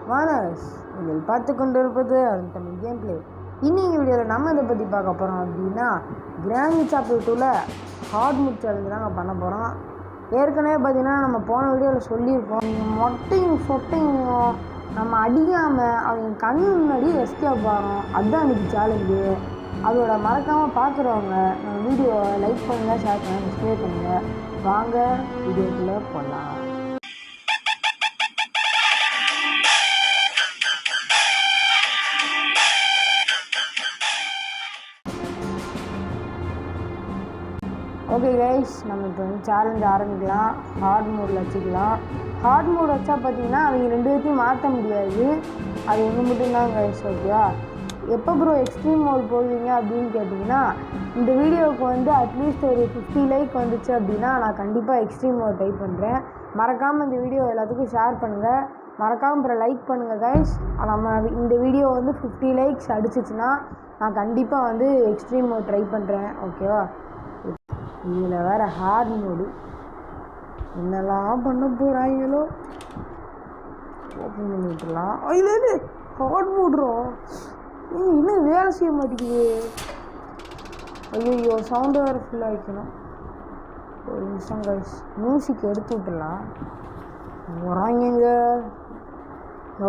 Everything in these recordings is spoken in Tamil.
வானஸ் நீங்கள் பார்த்து கொண்டு இருப்பது அதன் தமிழ் கேம் பிளே. இன்னைக்கு வீடியோவில் நம்ம இதை பற்றி பார்க்க போகிறோம் அப்படின்னா கிராணி சாப்டர் 2ல் ஹார்ட் மூட் சேலஞ்சு தாங்க பண்ண போகிறோம். ஏற்கனவே பார்த்தீங்கன்னா நம்ம போன வீடியோவில் சொல்லியிருக்கோம், மொட்டையும் சொட்டையும் நம்ம அடிக்காமல் அவங்க கண் முன்னாடி எஸ்கேப் ஆகிறோம். அதுதான் இன்றைக்கி சேலஞ்சு. அதோட மறக்காமல் பார்க்குறவங்க நம்ம வீடியோவை லைக் பண்ணுங்கள், ஷேர் பண்ணுங்கள், சப்ஸ்கிரைப் பண்ணுங்கள். வாங்க வீடியோக்குள்ளே போகலாம். ஓகே கைஸ், நம்ம இப்போ வந்து சேலஞ்ச் ஆரம்பிக்கலாம். ஹார்ட் மோடில் வச்சுக்கலாம். ஹார்ட் மோட் வச்சா பார்த்தீங்கன்னா அவங்க ரெண்டு பேர்த்தையும் மாற்ற முடியாது. அது ஒன்று மட்டும்தான் கைஸ். ஓகேவா? எப்போ ப்ரோ எக்ஸ்ட்ரீம் மோட் போடுவீங்க அப்படின்னு கேட்டிங்கன்னா, இந்த வீடியோவுக்கு வந்து அட்லீஸ்ட் ஒரு 50 லைக் வந்துச்சு அப்படின்னா நான் கண்டிப்பாக எக்ஸ்ட்ரீம் மோட் டைப் பண்ணுறேன். மறக்காமல் இந்த வீடியோ எல்லாத்துக்கும் ஷேர் பண்ணுங்கள், மறக்காமல் அப்புறம் லைக் பண்ணுங்கள் கைஸ். நம்ம இந்த வீடியோ வந்து 50 லைக்ஸ் அடிச்சிச்சுன்னா நான் கண்டிப்பாக வந்து எக்ஸ்ட்ரீம் மோட் ட்ரை பண்ணுறேன். ஓகேவா? இதில் வேறு ஹார்ட் மோடு என்னெல்லாம் பண்ண போகிறாங்களோ. ஓப்பன் பண்ணி விட்டுலாம். இல்லை ஹார்ட் மோடுறோம். இன்னும் வேலை செய்ய மாட்டேங்குது. ஐயோ, சவுண்டு வேறு ஃபுல்லாக வைக்கணும். ஒரு நிமிஷம் கைஸ், மியூசிக் எடுத்து விட்டுலாம். வராங்க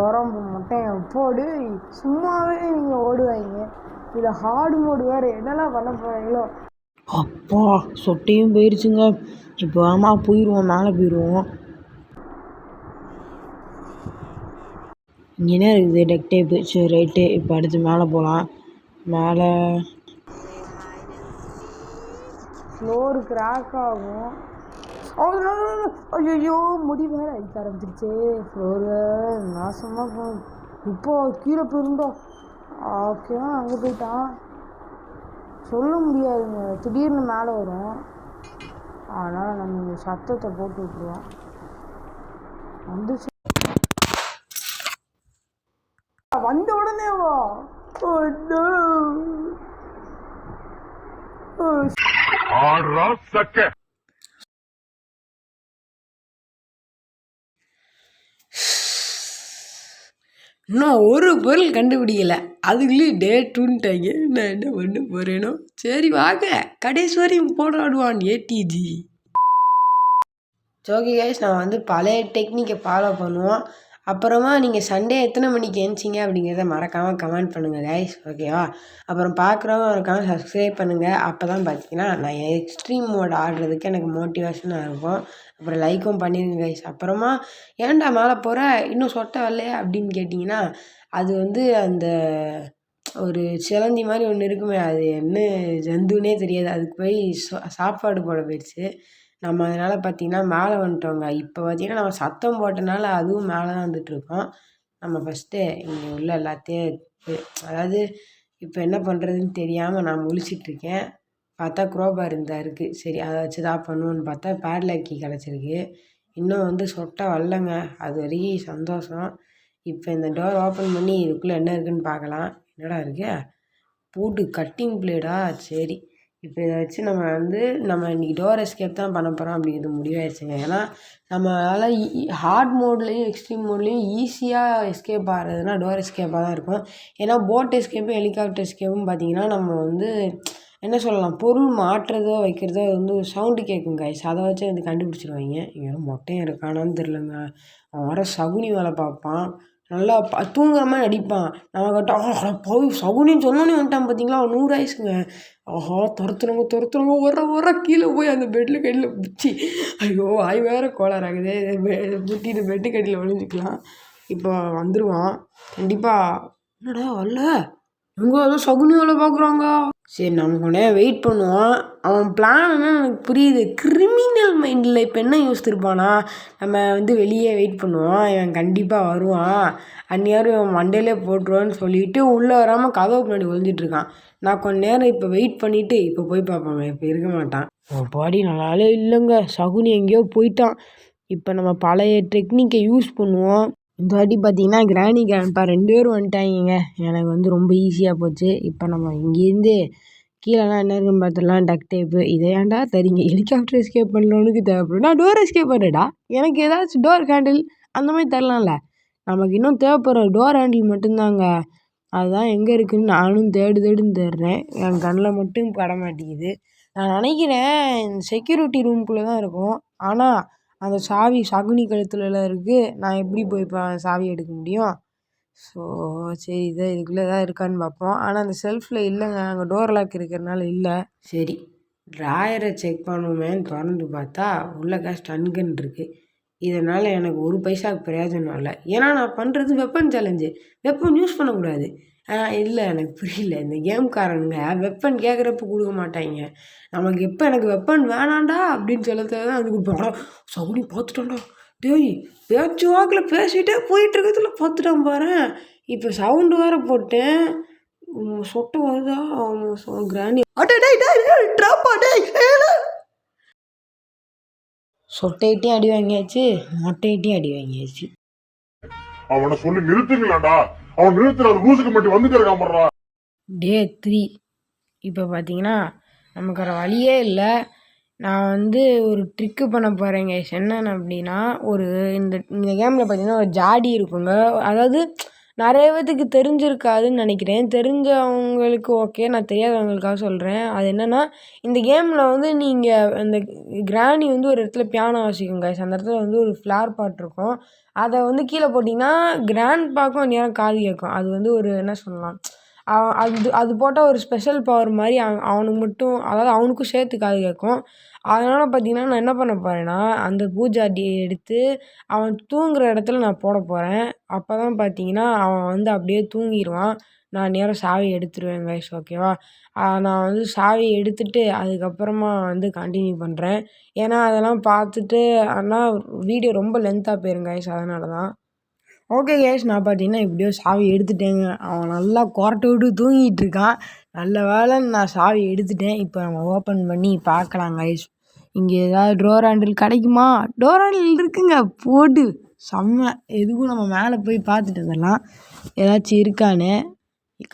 உரம் மட்டும் போடு. சும்மாவே நீங்கள் ஓடுவாங்க. இதில் ஹார்ட் மோடு வேறு என்னெல்லாம் பண்ண போகிறீங்களோ. அப்பா சொட்டையும் போயிடுச்சுங்க. இப்போ ஆமாம் போயிடுவோம், மேலே போயிடுவோம். இங்கே இருக்குது டெக் டேப்பு. சரி ரைட்டு, இப்போ அடுத்து மேலே போகலாம். மேலே ஃப்ளோரு கிராக் ஆகும். ஐயோ, முடி வேறு அடிக்க ஆரம்பிச்சிருச்சு. ஃப்ளோரு நாசமாக போகும். இப்போது கீழே போயிருந்தோம். ஓகேவா, அங்கே போயிட்டான். சொல்ல முடியாதுங்க, திடீர்னு மேலே வரும். அதனால் நம்ம இந்த சத்தத்தை போட்டு விட்டுருவோம். வந்துச்சு, வந்த உடனே வா. இன்னும் ஒரு பொருள் கண்டுபிடிக்கலை, அதுக்குள்ளேயும் டேட்டுன்ட்டாங்க. நான் என்ன பண்ண போகிறேனோ. சரி வாங்க கடைசி வரையும் போராடுவான் ஏடிஜி. ஓகே கைஸ், நான் வந்து பழைய டெக்னிக்கை ஃபாலோ பண்ணுவோம். அப்புறமா நீங்கள் சண்டே எத்தனை மணிக்கு எழுந்திங்க அப்படிங்கிறத மறக்காமல் கமெண்ட் பண்ணுங்கள் கைஸ். ஓகேவா? அப்புறம் பார்க்குறவங்க மறக்காமல் சப்ஸ்கிரைப் பண்ணுங்கள். அப்போ தான் பார்த்தீங்கன்னா நான் எக்ஸ்ட்ரீம் மோட் ஆடுறதுக்கு எனக்கு மோட்டிவேஷனாக இருக்கும். அப்புறம் லைக்கும் பண்ணிடுங்க கைஸ். அப்புறமா ஏன்டா மேலே போகிற இன்னும் சொட்டை வரலையா அப்படின்னு கேட்டிங்கன்னா, அது வந்து அந்த ஒரு சிலந்தி மாதிரி ஒன்று இருக்குமே, அது என்ன ஜந்துன்னே தெரியாது. அதுக்கு போய் சாப்பாடு போட போயிடுச்சு. நம்ம அதனால் பார்த்திங்கன்னா மேலே வந்துட்டோங்க. இப்போ பார்த்திங்கன்னா நம்ம சத்தம் போட்டனால அதுவும் மேலே தான் வந்துட்டுருக்கோம். நம்ம ஃபஸ்ட்டு இங்கே உள்ள எல்லாத்தையும் அதாவது இப்போ என்ன பண்ணுறதுன்னு தெரியாமல் நான் முழிச்சிட்ருக்கேன். பார்த்தா க்ரோபார் இருக்குது. சரி அதை வச்சு தான் பண்ணுவோன்னு பார்த்தா பேட்லாக் கீ கிடச்சிருக்கு. இன்னும் வந்து சொட்டை வரலங்க. அது வரைக்கும் சந்தோஷம். இப்போ இந்த டோர் ஓப்பன் பண்ணி இதுக்குள்ளே என்ன இருக்குதுன்னு பார்க்கலாம். என்னடா இருக்கு? பூட்டு கட்டிங் பிளேடா? சரி, இப்போ இதை வச்சு நம்ம இன்றைக்கி டோர் எஸ்கேப் தான் பண்ண போகிறோம் அப்படிங்கிறது முடிவாயிடுச்சுங்க. ஏன்னா நம்மளால் ஹார்ட் மோட்லேயும் எக்ஸ்ட்ரீம் மோட்லேயும் ஈஸியாக எஸ்கேப் ஆகிறதுனா டோர் எஸ்கேப்பாக தான் இருக்கும். ஏன்னா போட் எஸ்கேப்பும் ஹெலிகாப்டர் எஸ்கேப்பும் பார்த்திங்கன்னா நம்ம வந்து என்ன சொல்லலாம், பொருள் மாட்டுறதோ வைக்கிறதோ அது வந்து சவுண்டு கேட்கும் கைஸ். அதை வச்சு வந்து கண்டுபிடிச்சிருவாங்க. இங்கே மொட்டையும் இருக்கானான்னு தெரிலங்க. அவன் வர சகுனி வேலை பார்ப்பான். நல்லா தூங்குற மாதிரி நடிப்பான். நம்ம கிட்ட போய் சகுனின்னு சொன்னோன்னே வந்துட்டான் பார்த்தீங்களா, அவன் 100 ஆயிடுச்சுங்க. ஆஹா, துரத்துறவங்க வர கீழே போய் அந்த பெட்டில் கடியில் பிடிச்சி, ஐயோ வாய் வேறு கோளாறாகுது. புட்டி இந்த பெட்டு கடியில் ஒழிஞ்சிக்கலாம். இப்போ வந்துடுவான் கண்டிப்பாக. என்னடா வரல, எங்கே அதுவும் சகுனி வேலை பார்க்குறாங்க. சரி, நம்ம உடனே வெயிட் பண்ணுவோம். அவன் பிளான் என்ன எனக்கு புரியுது. கிரிமினல் மைண்டில் இப்போ என்ன யோசிச்சிருப்பானா, நம்ம வந்து வெளியே வெயிட் பண்ணுவோம், இவன் கண்டிப்பாக வருவான், அந்நேரம் இவன் மண்டையிலே போட்டுருவான்னு சொல்லிவிட்டு உள்ளே வராமல் கதவு முன்னாடி ஒழிஞ்சிட்ருக்கான். நான் கொஞ்ச நேரம் இப்போ வெயிட் பண்ணிவிட்டு இப்போ போய் பார்ப்பாங்க. இப்போ இருக்க மாட்டான். பாடி நல்லாலே இல்லைங்க, சகுனி எங்கேயோ போயிட்டான். இப்போ நம்ம பழைய டெக்னிக்கை யூஸ் பண்ணுவோம். இந்த வாட்டி பார்த்தீங்கன்னா கிராணி கிராண்ட்பா 2 பேரும் வந்துட்டாங்க. எனக்கு வந்து ரொம்ப ஈஸியாக போச்சு. இப்போ நம்ம இங்கேருந்து கீழேலாம் என்ன இருக்குன்னு பார்த்துடலாம். டக் டேப்பு இதை ஏன்டா தரீங்க? ஹெலிகாப்டர் எஸ்கேப் பண்ணலவனுக்கு தேவைப்படும். நான் டோர் எஸ்கேப் பண்ணுறேடா, எனக்கு ஏதாச்சும் டோர் ஹேண்டில் அந்த மாதிரி தரலாம்ல. நமக்கு இன்னும் தேவைப்படுற டோர் ஹேண்டில் மட்டும்தாங்க. அதுதான் எங்கே இருக்குதுன்னு நானும் தேடுன்னு தேடுறேன். என் கண்ணில் மட்டும் பட மாட்டேங்குது. நான் நினைக்கிறேன் இந்த செக்யூரிட்டி ரூம்குள்ளே தான் இருக்கும். ஆனால் அந்த சாவி சகுனி கழுத்துலலாம் இருக்குது. நான் எப்படி போய் இப்போ சாவி எடுக்க முடியும்? ஸோ சரி இதுக்குள்ளே தான் இருக்கான்னு பார்ப்போம். ஆனால் அந்த செல்ஃபில் இல்லைங்க. அங்கே டோர் லாக் இருக்கிறதுனால இல்லை. சரி ட்ராயரை செக் பண்ணுவேன்னு திறந்து பார்த்தா உள்ளக்க ஸ்டன் கன் இருக்குது. இதனால் எனக்கு ஒரு பைசாவுக்கு பிரயோஜனம் இல்லை. ஏன்னா நான் பண்ணுறது வெப்பன் சேலஞ்சு. வெப்பன் யூஸ் பண்ணக்கூடாது. இல்லை எனக்கு புரியல. இந்த கேம்காரனுங்க வெப்பன் கேட்குறப்ப கொடுக்க மாட்டாங்க. நமக்கு எப்போ எனக்கு வெப்பன் வேணாண்டா அப்படின்னு சொல்லத்தான் அது கொடுப்பாங்க. சவுனி பார்த்துட்டோம்டா டேய், பேச்சு வாக்கில் பேசிகிட்டே போயிட்டு இருக்கிறதுல பார்த்துட்டான் பாரு. இப்போ சவுண்டு வேறு போட்டேன். சொட்டை வருதா கிராணி சொட்டையிட்டையும் அடி வாங்கியாச்சு, மொட்டையிட்டையும் அடி வாங்கியாச்சு. அவனை சொல்லி நிறுத்துங்களாடா. அவன் நிறுத்துற லூசுக்கு மட்டும் வந்துட்டு இருக்கான். டே 3 இப்போ பார்த்தீங்கன்னா நமக்கு வேறு வழியே இல்லை. நான் வந்து ஒரு ட்ரிக்கு பண்ண போகிறேங்க. என்னென்னு அப்படின்னா இந்த கேமில் பார்த்தீங்கன்னா ஒரு ஜாடி இருக்குங்க. அதாவது நிறைய பேத்துக்கு தெரிஞ்சிருக்காதுன்னு நினைக்கிறேன். தெரிஞ்சவங்களுக்கு ஓகே, நான் தெரியாதவங்களுக்காக சொல்கிறேன். அது என்னென்னா இந்த கேமில் வந்து நீங்கள் அந்த கிராணி வந்து ஒரு இடத்துல பியானோ வாசிக்குங்க. அந்த இடத்துல வந்து ஒரு ஃப்ளார் பாட் இருக்கும். அதை வந்து கீழே போட்டிங்கன்னா கிராண்ட் பாக்கும் நேரம் காது கேட்கும். அது வந்து ஒரு என்ன சொல்லலாம், அது போட்டால் ஒரு ஸ்பெஷல் பவர் மாதிரி அவனுக்கு மட்டும், அதாவது அவனுக்கும் சேர்த்து காது கேட்கும். அதனால் பார்த்தீங்கன்னா நான் என்ன பண்ண போகிறேன்னா அந்த பூஜாடியை எடுத்து அவன் தூங்குகிற இடத்துல நான் போட போகிறேன். அப்போ தான் பார்த்தீங்கன்னா அவன் வந்து அப்படியே தூங்கிடுவான். நான் நேராக சாவி எடுத்துருவேன் கைஸ். ஓகேவா? நான் வந்து சாவி எடுத்துகிட்டு அதுக்கப்புறமா வந்து கண்டினியூ பண்ணுறேன். ஏன்னா அதெல்லாம் பார்த்துட்டு ஆனால் வீடியோ ரொம்ப லென்த்தாக போயிரும் கைஸ். அதனால தான். ஓகே கைஸ், நான் பார்த்தீங்கன்னா எப்படியோ சாவி எடுத்துட்டேங்க. அவன் நல்லா கொரட்டை விட்டு தூங்கிட்டு இருக்கான். நல்ல வேலைன்னு நான் சாவி எடுத்துட்டேன். இப்போ நம்ம ஓப்பன் பண்ணி பார்க்கலாம் கைஸ். இங்கே ஏதாவது டோர் ஹேண்டில் கிடைக்குமா? டோர் ஹேண்டில் இருக்குங்க, போட்டு செம்ம. எதுக்கும் நம்ம மேலே போய் பார்த்துட்டு வந்துடலாம் ஏதாச்சும் இருக்கான்னு.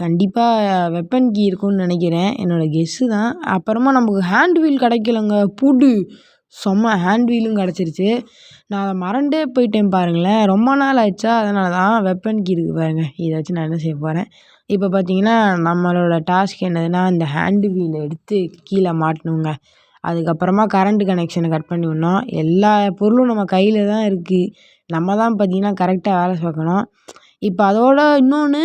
கண்டிப்பாக வெப்பன் கீ இருக்கும்னு நினைக்கிறேன், என்னோடய கெஸ்ஸு தான். அப்புறமா நமக்கு ஹேண்ட் வீல் கிடைக்கலங்க. போட்டு செம்ம ஹேண்ட் வீலும் கிடச்சிருச்சு. நான் அதை மறந்தே போயிட்டேன் பாருங்களேன். ரொம்ப நாள் ஆயிடுச்சா, அதனால தான். வெப்பன் கீ இருக்குது பாருங்கள். இதை வச்சு நான் என்ன செய்ய போகிறேன். இப்போ பார்த்தீங்கன்னா நம்மளோட டாஸ்க் என்னதுன்னா இந்த ஹேண்டு வீலை எடுத்து கீழே மாட்டணுங்க. அதுக்கப்புறமா கரண்ட் கனெக்ஷனை கட் பண்ணி விடணும். எல்லா பொருளும் நம்ம கையில் தான் இருக்குது. நம்ம தான் பார்த்தீங்கன்னா கரெக்டாக வேலை பார்க்கணும். இப்போ அதோட இன்னொன்று,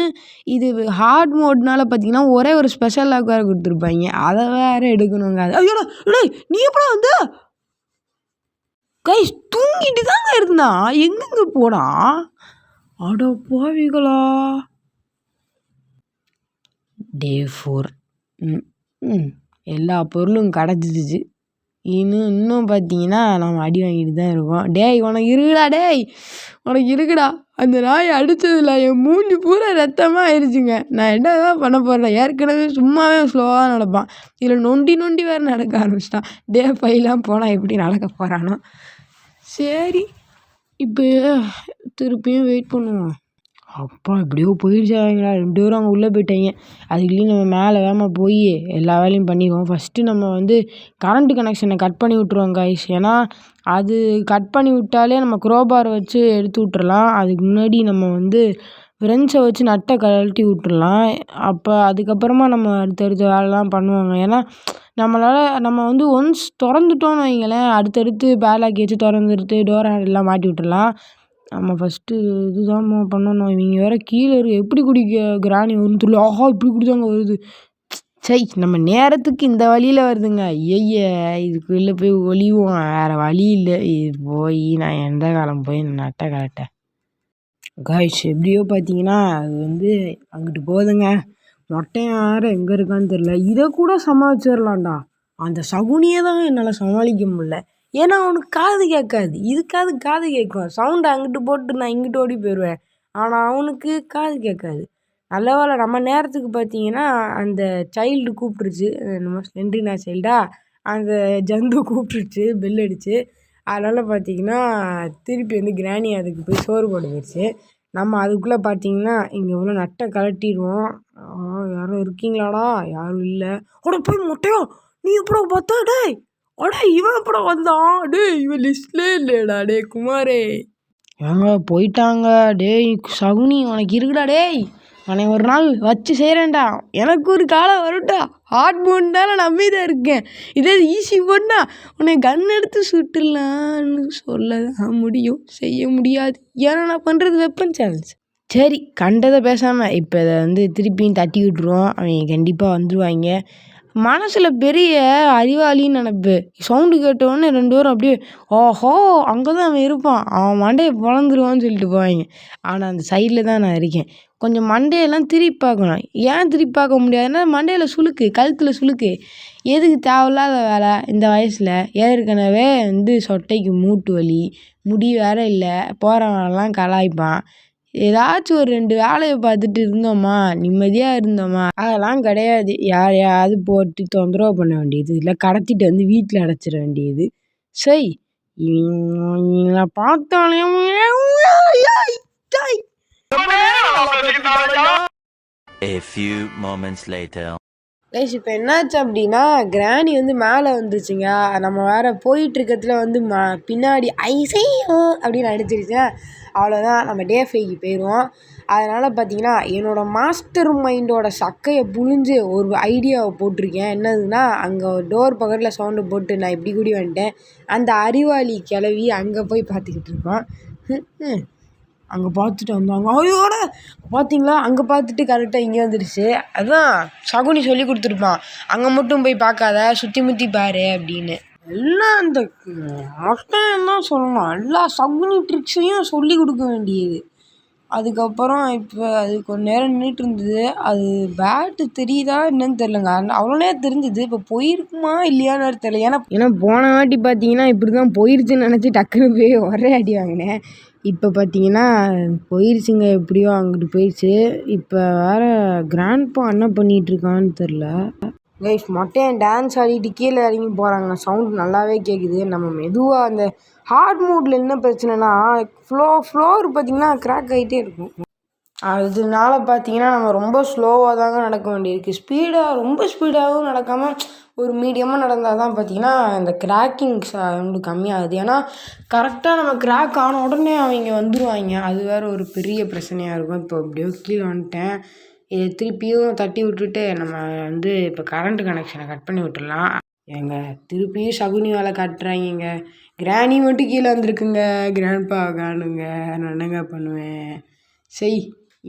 இது ஹார்ட் மோட்னால பார்த்தீங்கன்னா ஒரே ஒரு ஸ்பெஷல் லாக் வேறு கொடுத்துருப்பாங்க. அதை வேறு எடுக்கணுங்க. ஐயோடா டேய், நீ எப்படா வந்த? கைஸ் தூங்கிட்டு தாங்க இருந்தான். எங்கெங்க போனா? அட பாவிகளா. டே 4 எல்லா பொருளும் கிடச்சிச்சு. இன்னும் பார்த்தீங்கன்னா நம்ம அடி வாங்கிட்டு தான் இருக்கோம். டேய் உனக்கு இருக்குடா, டேய் உனக்கு இருக்குடா. அந்த நாயை அடித்ததில் என் மூஞ்சி பூரா ரத்தமாக ஆயிடுச்சுங்க. நான் என்ன தான் பண்ண போகிறேன். ஏற்கனவே சும்மாவே ஸ்லோவாக நடப்பான். இதில் நொண்டி வேறு நடக்க ஆரம்பிச்சிட்டான். டே 5 போனால் எப்படி நடக்க போகிறானோ. சரி, இப்போ திருப்பியும் வெயிட் பண்ணுவோம். அப்பா எப்படியோ போயிடுச்சாங்களா. 2 பேரும் அங்கே உள்ளே போயிட்டாங்க. அதுக்குள்ளேயும் நம்ம மேலே வேகமாக போய் எல்லா வேலையும் பண்ணிடுவோம். ஃபஸ்ட்டு நம்ம வந்து கரண்ட்டு கனெக்ஷனை கட் பண்ணி விட்ருவோம் கைஸ். ஏன்னா அது கட் பண்ணி விட்டாலே நம்ம க்ரோபாரை வச்சு எடுத்து விட்டுறலாம். அதுக்கு முன்னாடி நம்ம வந்து ஃப்ரெண்ட்ஸை வச்சு நட்டை கழட்டி விட்டுறலாம். அப்போ அதுக்கப்புறமா நம்ம அடுத்தடுத்த வேலைலாம் பண்ணுவாங்க. ஏன்னா நம்ம வந்து ஒன்ஸ் திறந்துட்டோன்னு வைங்களேன், அடுத்தடுத்து பேலாக்கி வச்சு திறந்துட்டு டோர் ஹேண்டெல்லாம் மாட்டி விட்டுறலாம். நம்ம ஃபஸ்ட்டு இதுதான் பண்ணணும். இவங்க வேறு கீழே எப்படி குடிக்க கிராணி வரும்னு தெரியல. ஆஹா, இப்படி குடித்தாங்க வருது. சரி, நம்ம நேரத்துக்கு இந்த வழியில் வருதுங்க. ஐய, இதுக்கு வெளில போய் ஒளிவோம். வேறு வழி இல்லை. இது போய் நான் எந்த காலம் போய் நட்டை கலட்டேன் காய்ஸ். எப்படியோ பார்த்தீங்கன்னா அது வந்து அங்கிட்டு போகுதுங்க. மொட்டையன் வேறு எங்கே இருக்கான்னு தெரில. இதை கூட சமாளிச்சிடலாம்டா. அந்த சகுனியை தான் என்னால் சமாளிக்க முடியல. ஏன்னா அவனுக்கு காது கேட்காது. இதுக்காவது காது கேட்கும். சவுண்டை அங்கிட்டு போட்டு நான் இங்கிட்டு ஓடி போயிடுவேன். ஆனால் அவனுக்கு காது கேட்காது. நல்ல வேலை நம்ம நேரத்துக்கு பார்த்தீங்கன்னா அந்த சைல்டு கூப்பிட்ருச்சு. என்னமோ ஸ்லெண்ட்ரினா சைல்டா, அந்த ஜந்து கூப்பிட்ருச்சு, பெல் அடிச்சு. அதனால் பார்த்தீங்கன்னா திருப்பி வந்து கிராணி அதுக்கு போய் சோறு போட போயிடுச்சு. நம்ம அதுக்குள்ளே பார்த்தீங்கன்னா இங்கே உள்ள நட்டை கழட்டிடுவோம். யாரும் இருக்கீங்களாடா? யாரும் இல்லை. அட போய் மொட்டையோ, நீ எப்படா பார்த்தா? டேய் அடே, இவன் எப்படா வந்தான்? டே இவன் லிஸ்ட்லே இல்லைடா. டே குமாரே, ஏங்க போயிட்டாங்க. டேய் சகுனி உனக்கு இருக்குடா டேய். உன்னை ஒரு நாள் வச்சு செய்கிறேன்டா. எனக்கு ஒரு காலம் வரும்டா. ஹார்ட் மூண்டால நம்பி தான் இருக்கேன். இதே ஈஸி போட்டா உன்னை கன் எடுத்து சுட்டுடலான்னு சொல்ல தான் முடியும், செய்ய முடியாது. ஏன்னா நான் பண்ணுறது வெப்பன் சேலஞ்ச். சரி கண்டதை பேசாமல் இப்போ இதை வந்து திருப்பியும் தட்டி விட்டுருவோம். அவங்க கண்டிப்பாக வந்துடுவாங்க. மனசில் பெரிய அறிவாளின்னு நினப்பு. சவுண்டு கேட்டோடனே 2 பேரும் அப்படியே ஓஹோ அங்கே தான் அவன் இருப்பான், அவன் மண்டையை பொழந்துருவான்னு சொல்லிட்டு போவாங்க. ஆனால் அந்த சைடில் தான் நான் இருக்கேன். கொஞ்சம் மண்டையெல்லாம் திருப்பி பார்க்கணும். ஏன் திருப்பி பார்க்க முடியாதுன்னா மண்டையில் சுளுக்கு, கழுத்தில் சுளுக்கு. எதுக்கு தேவையில்லாத வேலை இந்த வயசில்? ஏற்கனவே வந்து சொட்டைக்கு மூட்டு வலி, முடி வேற இல்லை, போகிறவனெல்லாம் கலாய்ப்பான். ஏதாச்சும் ஒரு 2 வேலையை பார்த்துட்டு இருந்தோமா, நிம்மதியாக இருந்தோமா? அதெல்லாம் கிடையாது. யாரையாவது போட்டு தொந்தரவு பண்ண வேண்டியது, இல்லை கடத்திட்டு வந்து வீட்டில் அடைச்சிட வேண்டியது. சரி இவங்களை பார்த்தாலே A few moments later. Guys இப்போ என்னாச்சு அப்படின்னா கிராணி வந்து மேலே வந்துருச்சுங்க. நம்ம வேறு போயிட்டுருக்கத்துல வந்து பின்னாடி ஐசையோ அப்படின்னு அடிச்சிருச்சு. அவ்வளோதான், நம்ம டே 5க்கு போயிடுவோம். அதனால் பார்த்தீங்கன்னா என்னோடய மாஸ்டர் மைண்டோட சக்கையை புழிஞ்சு ஒரு ஐடியாவை போட்டிருக்கேன். என்னதுன்னா அங்கே ஒரு டோர் பக்கத்தில் சவுண்டு போட்டு நான் இப்படி கூடி வந்துட்டேன். அந்த அறிவாளி கிளவி அங்கே போய் பார்த்துக்கிட்டு இருக்கோம். அங்கே பார்த்துட்டு வந்தாங்க. ஐயோட பார்த்தீங்களா, அங்கே பார்த்துட்டு கரெக்டாக இங்கே வந்துடுச்சு. அதுதான் சகுனி சொல்லி கொடுத்துருப்பான், அங்கே மட்டும் போய் பார்க்காத, சுற்றி முற்றி பாரு அப்படின்னு. எல்லாம் அந்த மொட்டையும் தான் சொல்லணும். எல்லா சகுனி ட்ரிக்ஸையும் சொல்லி கொடுக்க வேண்டியது. அதுக்கப்புறம் இப்போ அது கொஞ்ச நேரம் நின்றுட்டு இருந்தது. அது பேட்டு தெரியுதா என்னன்னு தெரிலங்க. அவ்வளோ நேரம் தெரிஞ்சுது. இப்போ போயிருக்குமா இல்லையான்னு தெரியல. ஏன்னா போன வாட்டி பார்த்தீங்கன்னா இப்படி தான் போயிருச்சுன்னு நினச்சி டக்குன்னு போய் ஒரே அடி வாங்கினேன். இப்போ பார்த்தீங்கன்னா போயிருச்சுங்க, எப்படியோ அங்கிட்டு போயிடுச்சு. இப்போ வேறு கிராண்ட்பா என்ன பண்ணிகிட்ருக்கான்னு தெரில. கைஸ் மொட்டையன் டான்ஸ் ஆடிட்டு கீழே இறங்கி போகிறாங்க. சவுண்ட் நல்லாவே கேட்குது. நம்ம மெதுவாக அந்த ஹார்ட் மூடில் என்ன பிரச்சனைனா ஃப்ளோர் பார்த்திங்கன்னா க்ராக் ஆகிட்டே இருக்கும். அதனால பார்த்தீங்கன்னா நம்ம ரொம்ப ஸ்லோவாக தாங்க நடக்க வேண்டியிருக்கு. ரொம்ப ஸ்பீடாகவும் நடக்காமல் ஒரு மீடியமாக நடந்தால் தான் பார்த்தீங்கன்னா இந்த கிராக்கிங் சவுண்டு கம்மியாகுது. ஏன்னா கரெக்டாக நம்ம கிராக் ஆன உடனே அவங்க வந்துடுவாங்க. அது வேறு ஒரு பெரிய பிரச்சனையாக இருக்கும். இப்போ எப்படியோ கீழே வந்துட்டேன். இதை திருப்பியும் தட்டி விட்டுட்டு நம்ம வந்து இப்போ கரண்ட் கனெக்ஷனை கட் பண்ணி விட்டுடலாம். ஏங்க திருப்பியும் சகுனி வேலை காட்டுறாங்க. கிராணி மட்டும் கீழே வந்திருக்குங்க, கிராண்ட்பா காணுங்க. நான் என்னங்க பண்ணுவேன்? சரி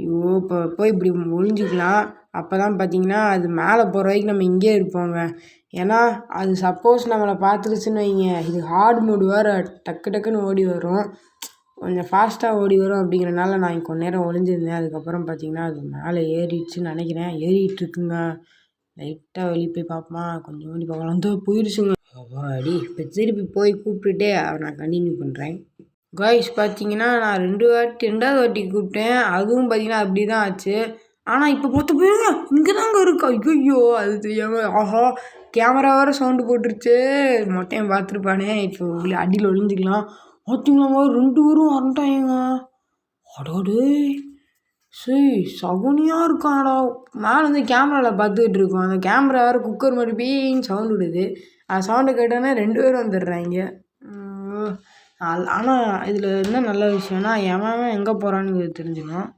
இப்போ போய் இப்படி ஒழிஞ்சிக்கலாம். அப்போ தான் பார்த்தீங்கன்னா அது மேலே போகிற வரைக்கும் நம்ம இங்கே இருப்போங்க. ஏன்னா அது சப்போஸ் நம்மளை பார்த்துருச்சுன்னு வைங்க, இது ஹார்ட் மூடு வேறு டக்கு டக்குன்னு ஓடி வரும், கொஞ்சம் ஃபாஸ்ட்டாக ஓடி வரும். அப்படிங்கிறனால நான் கொஞ்ச நேரம் ஒளிஞ்சிருந்தேன். அதுக்கப்புறம் பார்த்தீங்கன்னா அது மேலே ஏறிடுச்சுன்னு நினைக்கிறேன். ஏறிட்டுருக்குங்க. லைட்டாக வெளியே போய் பார்ப்போமா, கொஞ்சம் ஓடி பார்க்கலாம். தான் போயிடுச்சுங்க. அடி இப்போ திருப்பி போய் கூப்பிட்டுட்டே நான் கண்டினியூ பண்ணுறேன். காய்ஸ் பார்த்தீங்கன்னா நான் 2வது வாட்டி கூப்பிட்டேன். அதுவும் பார்த்தீங்கன்னா அப்படி தான் ஆச்சு. ஆனால் இப்போ பார்த்து போயிருங்க இங்கே தாங்க இருக்கா. ஐயோ அது தெரியாமல் ஆஹா கேமரா வேறு சவுண்டு போட்டுருச்சு. மொட்டையும் பார்த்துருப்பானே. இப்போ உள்ள அடியில் ஒளிஞ்சிக்கலாம். பார்த்தீங்களாங்க 2 பேரும் வரட்டாங்க. அடோடு சரி சகுனியாக இருக்காடா. மேலே வந்து கேமராவில் பார்த்துக்கிட்டு இருக்கோம். அந்த கேமரா வேறு குக்கர் மாதிரி பீன்னு சவுண்டு விடுது. அந்த சவுண்டை கேட்டோன்னே 2 பேரும் வந்துடுறாங்க. ஆனால் இதில் என்ன நல்ல விஷயம்னா எவன் எங்கே போகிறான்னு தெரிஞ்சிடும்.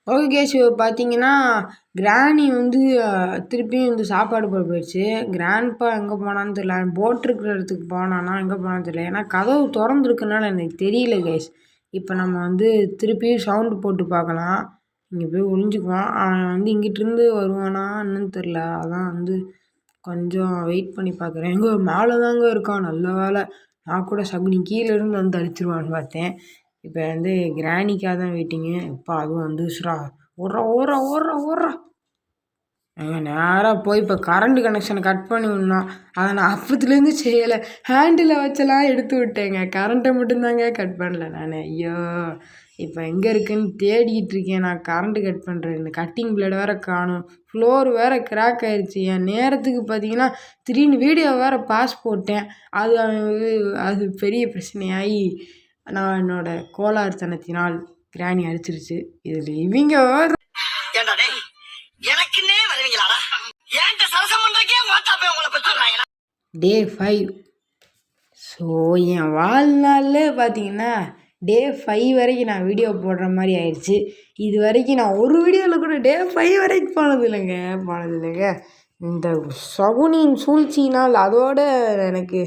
ஓகே கேஸ் பார்த்தீங்கன்னா கிராணி வந்து திருப்பியும் வந்து சாப்பாடு போட போயிடுச்சு. கிராண்ட்பா எங்கே போனான்னு தெரியல. போட்டிருக்கிற இடத்துக்கு போனானா எங்கே போனான்னு தெரியல. ஏன்னா கதவு திறந்துருக்குனால எனக்கு தெரியல கேஸ். இப்போ நம்ம வந்து திருப்பியும் சவுண்டு போட்டு பார்க்கலாம். இங்கே போய் ஒழிஞ்சுக்குவான். அவன் வந்து இங்கிட்டிருந்து வருவானா என்னன்னு தெரில. அதான் வந்து கொஞ்சம் வெயிட் பண்ணி பார்க்குறேன். எங்கே மேலே தாங்க இருக்கான். நல்ல வேலை. நான் கூட சகுனி கீழேருந்து வந்து அடிச்சிருவான்னு பார்த்தேன். இப்போ வந்து கிராணிக்காக தான் வெயிட்டிங்கு. இப்போ அதுவும் வந்துச்சுரா. ஓடுறா நேராக போய் இப்போ கரண்ட் கனெக்ஷனை கட் பண்ணி விடணும். அதை நான் அப்பத்துலேருந்து செய்யலை. ஹேண்டில் வச்செல்லாம் எடுத்து விட்டேங்க. கரண்ட்டை மட்டும்தாங்க கட் பண்ணல நான். ஐயோ இப்போ எங்கே இருக்குன்னு தேடிக்கிட்டு இருக்கேன். நான் கரண்ட்டு கட் பண்ணுறேன். இந்த கட்டிங் பிளேடு வேறு காணும். ஃப்ளோர் வேறு கிராக் ஆகிடுச்சி. என் நேரத்துக்கு பார்த்தீங்கன்னா திடீர்னு வீடியோ வேறு பாஸ் போட்டேன். அது பெரிய பிரச்சனையாகி நான் என்னோடய கோளாறுத்தனத்தினால் கிராணி அடிச்சிருச்சு. இதில் இவங்க டே 5. ஸோ என் வாழ்நாளில் பார்த்தீங்கன்னா டே 5 வரைக்கும் நான் வீடியோ போடுற மாதிரி ஆயிடுச்சு. இது வரைக்கும் நான் ஒரு வீடியோவில் கூட டே 5 வரைக்கும் போனது இல்லைங்க. இந்த சகுனியின் சூழ்ச்சினால் அதோட எனக்கு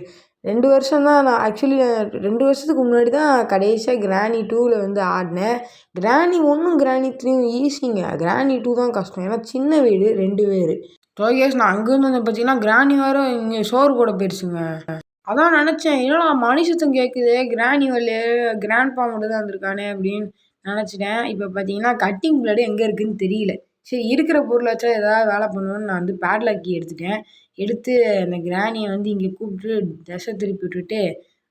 2 வருஷம் தான். நான் ஆக்சுவலி 2 வருஷத்துக்கு முன்னாடி தான் கடைசியாக கிராணி 2வில் வந்து ஆடினேன். கிராணி 1ம் கிராணி 3யும் ஈஸிங்க. கிராணி 2 தான் கஷ்டம். ஏன்னா சின்ன வீடு 2 பேர். யோகேஷ் நான் அங்கேருந்து வந்து பார்த்தீங்கன்னா கிராணி வேறு இங்கே சோறு கூட போயிடுச்சுங்க. அதான் நினச்சேன், என்னடா மணி சத்தம் கேட்குது, கிராணி வரலையே, கிராண்ட்பா மட்டும் தான் வந்திருக்கானே அப்படின்னு நினச்சிட்டேன். இப்போ பார்த்தீங்கன்னா கட்டிங் பிளேடு எங்கே இருக்குதுன்னு தெரியல. சரி இருக்கிற பொருளை வச்சா ஏதாவது வேலை பண்ணுவேன்னு நான் வந்து பேட்லாக்கி எடுத்து அந்த கிராணியை வந்து இங்கே கூப்பிட்டு திசை திருப்பி விட்டுட்டு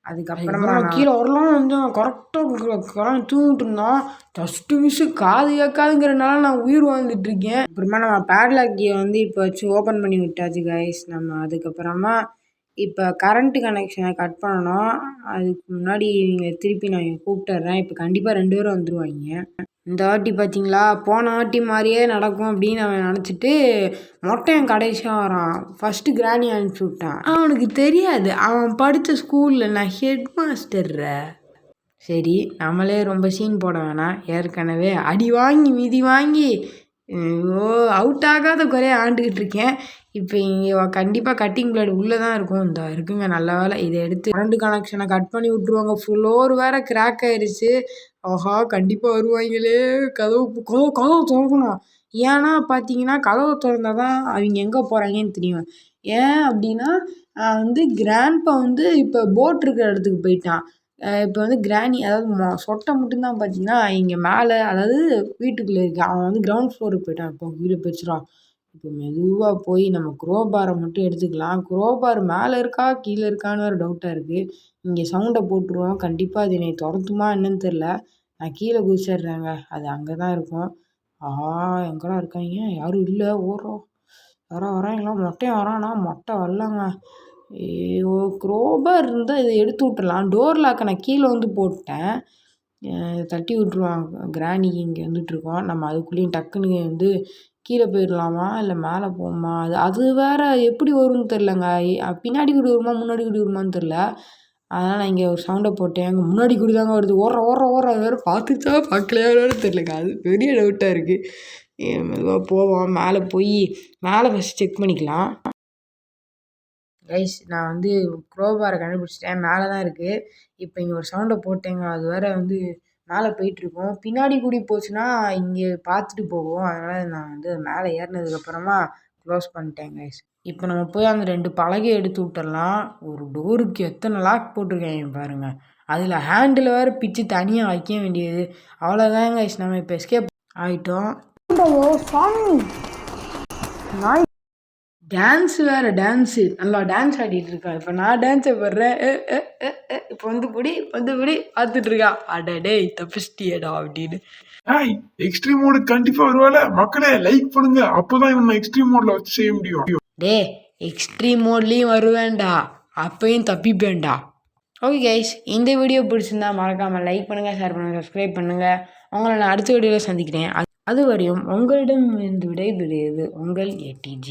அதுக்கப்புறமா கீழே வரலாம் வந்து கரெக்டாக தூங்கிட்டு இருந்தோம். ஃபஸ்ட்டு மிஸ்ஸு காது கேட்காதுங்கிறனால நான் உயிர் வாழ்ந்துட்டுருக்கேன். அப்புறமா நம்ம பேட்லாக்கியை வந்து இப்போ வச்சு ஓப்பன் பண்ணி விட்டாச்சு கைஸ். நம்ம அதுக்கப்புறமா இப்போ கரண்ட்டு கனெக்ஷனை கட் பண்ணணும். அதுக்கு முன்னாடி இவங்க திருப்பி நான் கூப்பிட்டுறேன். இப்போ கண்டிப்பாக 2 பேரும் வந்துடுவாங்க. இந்த வாட்டி பார்த்தீங்களா, போன வாட்டி மாதிரியே நடக்கும் அப்படின்னு அவன் நினச்சிட்டு மொட்டையன் கடைசியாக வரான். ஃபஸ்ட்டு கிராணி அனுப்பிச்சி விட்டான். அவனுக்கு தெரியாது அவன் படித்த ஸ்கூலில் நான் ஹெட் மாஸ்டர்ற. சரி நம்மளே ரொம்ப சீன் போட வேணாம். ஏற்கனவே அடி வாங்கி மிதி வாங்கி அவுட் ஆகாத குறைய ஆண்டுக்கிட்டு இருக்கேன். இப்போ இங்கே கண்டிப்பாக கட்டிங் பிளேடு உள்ளே தான் இருக்கும். இந்த இருக்குங்க, நல்ல வேலை. இதை எடுத்து கரண்ட் கனெக்ஷனை கட் பண்ணி விட்ருவாங்க. ஃப்ளோர் வேறு கிராக் ஆயிடுச்சு. ஆஹா கண்டிப்பாக வருவாங்களே. கதவு திறக்கணும். ஏன்னா பார்த்தீங்கன்னா கதவு திறந்தா தான் அவங்க எங்கே போகிறாங்கன்னு தெரியும். ஏன் அப்படின்னா வந்து கிராண்ட்பா வந்து இப்போ போட் இருக்கிற இடத்துக்கு போயிட்டான். இப்போ வந்து கிராணி அதாவது சொட்டை மட்டும்தான் பார்த்தீங்கன்னா இங்கே மேலே அதாவது வீட்டுக்குள்ளே இருக்கு. அவன் வந்து கிரவுண்ட் ஃப்ளோருக்கு போயிட்டான். இப்போ வீடு போயிடுச்சுடா. இப்போ மெதுவாக போய் நம்ம குரோபாரை மட்டும் எடுத்துக்கலாம். குரோபார் மேலே இருக்கா கீழே இருக்கான்னு வேறு டவுட்டாக இருக்குது. இங்கே சவுண்டை போட்டுருவோம். கண்டிப்பாக அது என்னை துரத்துமா என்னன்னு தெரில. நான் கீழே குதிச்சிடுறேங்க. அது அங்கே தான் இருக்கும். எங்கடா இருக்காங்க? யாரும் இல்லை. ஓடுறோம். வராங்களா? மொட்டையும் வரானா? மொட்டை வரலங்க. ஐயோ குரோபார் இருந்தால் இதை எடுத்து விட்டுறலாம். டோர் லாக்கை நான் கீழே வந்து போட்டேன். தட்டி விட்ருவாங்க. கிராணிக்கு இங்கே வந்துட்டுருக்கோம். நம்ம அதுக்குள்ளேயும் டக்குன்னு வந்து கீழே போயிடலாமா இல்லை மேலே போகுமா? அது வேறு எப்படி வரும்னு தெரிலங்க. பின்னாடி கூடி வருமா முன்னாடி கூடி வருமான்னு தெரில. அதனால் நான் இங்கே ஒரு சவுண்டை போட்டேன். அங்கே முன்னாடி கூடி தாங்க வருது. ஓடுற அது வேறு பார்த்துச்சா பார்க்கலையா வேறு தெரிலங்க. அது பெரிய டவுட்டாக இருக்குது. மெதுவாக போவோம். மேலே போய் மேலே ஃபஸ்ட் செக் பண்ணிக்கலாம். கைஸ் நான் வந்து குரோபாரை கண்டுபிடிச்சிட்டேன். மேலே தான் இருக்குது. இப்போ இங்கே ஒரு சவுண்டை போட்டேங்க. அது வேறு வந்து மேலே போயிட்டுருக்கோம். பின்னாடி கூடி போச்சுன்னா இங்கே பார்த்துட்டு போகும். அதனால் நான் வந்து மேலே ஏறினதுக்கப்புறமா க்ளோஸ் பண்ணிட்டேன் கைஸ். இப்போ நம்ம போய் அந்த 2 பலகையை எடுத்து விட்டுறலாம். ஒரு டோருக்கு எத்தனை லாக் போட்டிருக்கேன் பாருங்கள். அதில் ஹேண்டில் வேறு பிச்சு தனியாக வைக்க வேண்டியது. அவ்வளோதான் கைஸ். நம்ம இப்போ எஸ்கேப் ஆகிட்டோம். டான்ஸு வேறு நல்லா டான்ஸ் ஆடிட்டு இருக்கான். இப்போ நான் டான்ஸை போடுறேன். இப்போ வந்து பிடி பார்த்துட்டு இருக்கா. அடடே தப்பிச்சிட்டியடா அப்படின்னு. எக்ஸ்ட்ரீம் மோடு கண்டிப்பா வருவால. மக்களே லைக் பண்ணுங்க. அப்போதான் இவன் எக்ஸ்ட்ரீம் மோட்ல வச்சு செய்ய முடியும். டே எக்ஸ்ட்ரீம் மோட்லேயும் வருவேன்டா, அப்பையும் தப்பிப்பேன்டா. ஓகே கைஸ், இந்த வீடியோ பிடிச்சிருந்தா மறக்காமல் லைக் பண்ணுங்கள், ஷேர் பண்ணுங்கள், சப்ஸ்கிரைப் பண்ணுங்கள். உங்களை நான் அடுத்த வீடியோவில் சந்திக்கிறேன். அது வரையும் உங்களிடம் இருந்து விடைபெறுவது உங்கள் ATG.